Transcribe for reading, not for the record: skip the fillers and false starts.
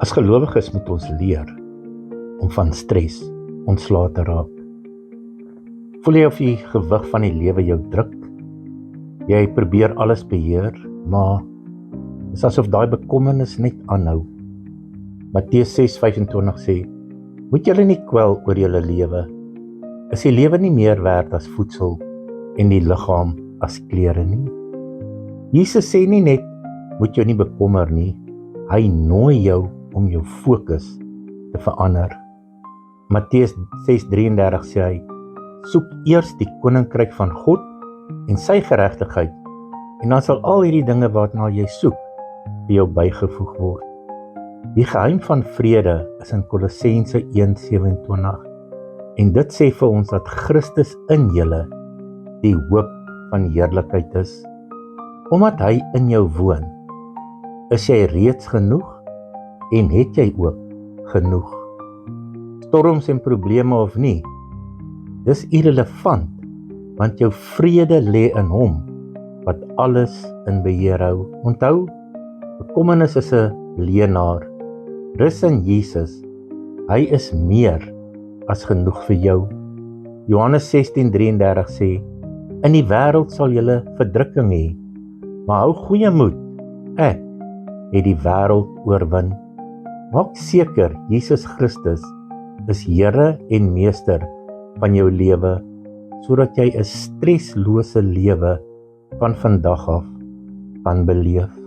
As gelowiges moet ons leer om van stres ontslae te raak. Voel jy of die gewig van die lewe jou druk? Jy probeer alles beheer, maar is asof daai bekommernis net aanhou. Matteus 6:25 sê, moet julle nie kwel oor julle lewe. Is die lewe nie meer werd as voedsel en die liggaam as klere nie? Jesus sê nie net, moet jou nie bekommer nie, hy nooi jou om jou fokus te verander. Matteus 6:33 sê hy, soek eers die koninkryk van God en sy geregtigheid, en dan sal al hierdie dinge waarna jy soek, vir jou bygevoeg word. Die geheim van vrede is in Kolossense 1:27, en dit sê vir ons dat Christus in julle die hoop van heerlikheid is. Omdat hy in jou woon, is jy reeds genoeg en het jy ook genoeg. Storms en probleme of nie, dis irrelevant, want jou vrede lê in hom, wat alles in beheer hou. Onthou, bekommernis is 'n leienaar. Rus in Jesus, hy is meer as genoeg vir jou. Johannes 16:33 sê, in die wêreld sal julle verdrukking hê, maar hou goeie moed, ek het die wêreld oorwin. Maak seker, Jesus Christus is Here en Meester van jou lewe, sodat jy 'n streslose lewe van vandag af kan beleef.